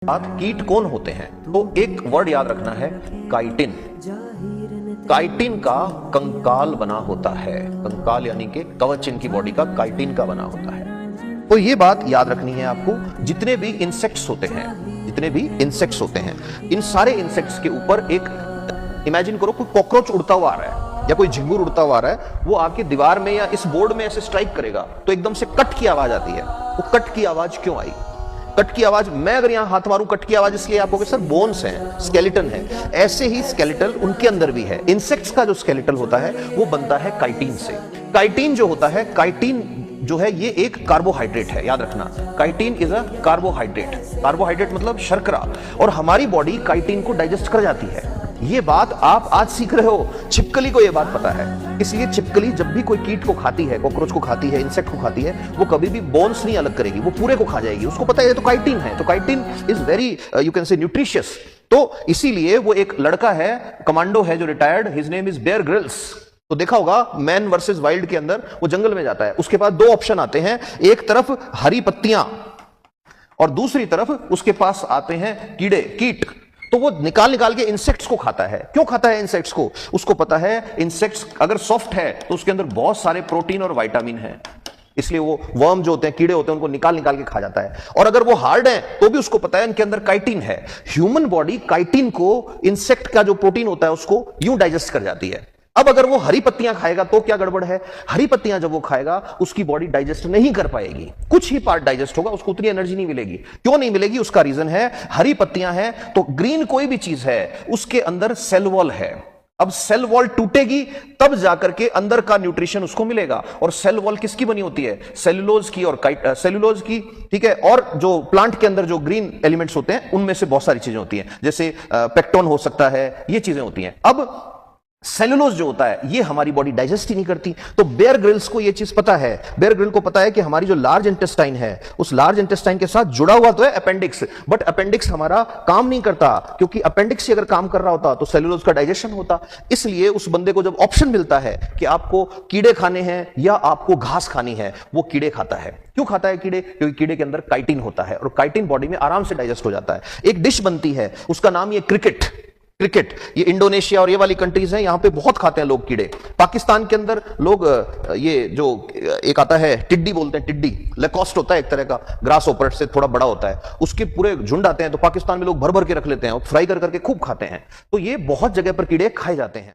बात कीट कौन होते हैं तो एक वर्ड याद रखना है, काइटिन। काइटिन का कंकाल बना होता है। कंकाल यानी कि कवच इनकी बॉडी का काइटिन का बना होता है। तो ये बात याद रखनी है आपको। जितने भी इंसेक्ट्स होते हैं, इन सारे इंसेक्ट्स के ऊपर एक इमेजिन करो, कोई कॉकरोच उड़ता हुआ आ रहा है या कोई झिंगुर उड़ता हुआ आ रहा है, वो आके दीवार में या इस बोर्ड में ऐसे स्ट्राइक करेगा तो एकदम से कट की आवाज आती है। वो कट की आवाज क्यों आई? कट की आवाज, मैं अगर यहां हाथ मारूं कट की आवाज इसलिए आप कहोगे सर बोन्स हैं, स्केलेटन है। ऐसे ही स्केलेटल उनके अंदर भी है। इंसेक्ट्स का जो स्केलेटल होता है वो बनता है काइटिन से। काइटिन जो होता है, काइटिन जो है ये एक कार्बोहाइड्रेट है, याद रखना। Chitin is a carbohydrate. Carbohydrate मतलब शर्करा, और हमारी बॉडी काइटिन को डाइजेस्ट कर जाती है। ये बात आप आज सीख रहे हो। छिपकली को ये बात पता है, इसलिए छिपकली जब भी कोई कीट को खाती है, कॉकरोच को खाती है, इंसेक्ट को खाती है, वो कभी भी बोन्स नहीं अलग करेगी, वो पूरे को खा जाएगी। उसको पता है ये तो काइटिन है, तो chitin is very you can say nutritious. तो इसीलिए वो एक लड़का है, कमांडो है जो retired, his name is Bear Grylls. तो देखा होगा मैन वर्सेस वाइल्ड के अंदर वो जंगल में जाता है, उसके पास दो ऑप्शन आते हैं, एक तरफ हरी पत्तियां और दूसरी तरफ उसके पास आते हैं कीड़े, कीट। तो वो निकाल के इंसेक्ट्स को खाता है। क्यों खाता है इंसेक्ट्स को? उसको पता है इंसेक्ट्स अगर सॉफ्ट है तो उसके अंदर बहुत सारे प्रोटीन और विटामिन है, इसलिए वो वर्म जो होते हैं, कीड़े होते हैं, उनको निकाल के खा जाता है। और अगर वो हार्ड है तो भी उसको पता है इनके अंदर काइटिन है। ह्यूमन बॉडी काइटिन को, इंसेक्ट का जो प्रोटीन होता है उसको यूं डाइजेस्ट कर जाती है। अब अगर वो हरी पत्तियां खाएगा तो क्या गड़बड़ है? हरी पत्तियां जब वो खाएगा उसकी बॉडी डाइजेस्ट नहीं कर पाएगी, कुछ ही पार्ट डाइजेस्ट होगा, उसको उतनी एनर्जी नहीं मिलेगी। क्यों नहीं मिलेगी? उसका रीजन है हरी पत्तियां हैं तो ग्रीन कोई भी चीज है उसके अंदर सेल वॉल है। अब सेल वॉल टूटेगी तब जाकर के अंदर का न्यूट्रिशन उसको मिलेगा। और सेल वॉल किसकी बनी होती है? सेल्यूलोज की और सेल्यूलोज की, ठीक है। और जो प्लांट के अंदर जो ग्रीन एलिमेंट्स होते हैं उनमें से बहुत सारी चीजें होती हैं, जैसे पेक्टोन हो सकता है, ये चीजें होती हैं। अब सेलुलोज जो होता है ये हमारी बॉडी डाइजेस्ट ही नहीं करती। तो बेयर ग्रिल्स को ये चीज पता है। बेयर ग्रिल को पता है कि हमारी जो लार्ज इंटेस्टाइन है, उस लार्ज इंटेस्टाइन के साथ जुड़ा हुआ तो है अपेंडिक्स, बट अपेंडिक्स हमारा काम नहीं करता, क्योंकि अपेंडिक्स ही अगर काम कर रहा होता तो सेलुलोज का डाइजेशन होता। इसलिए उस बंदे को जब ऑप्शन मिलता है कि आपको कीड़े खाने हैं या आपको घास खानी है, वो कीड़े खाता है। क्यों खाता है कीड़े? क्योंकि कीड़े के अंदर काइटिन होता है और काइटिन बॉडी में आराम से डाइजेस्ट हो जाता है। एक डिश बनती है, उसका नाम ये क्रिकेट। ये इंडोनेशिया और ये वाली कंट्रीज हैं, यहां पे बहुत खाते हैं लोग कीड़े। पाकिस्तान के अंदर लोग ये जो एक आता है टिड्डी बोलते हैं, टिड्डी लेकोस्ट होता है एक तरह का, ग्रास ओपर से थोड़ा बड़ा होता है, उसके पूरे झुंड आते हैं। तो पाकिस्तान में लोग भर भर के रख लेते हैं और फ्राई कर करके खूब खाते हैं। तो ये बहुत जगह पर कीड़े खाए जाते हैं।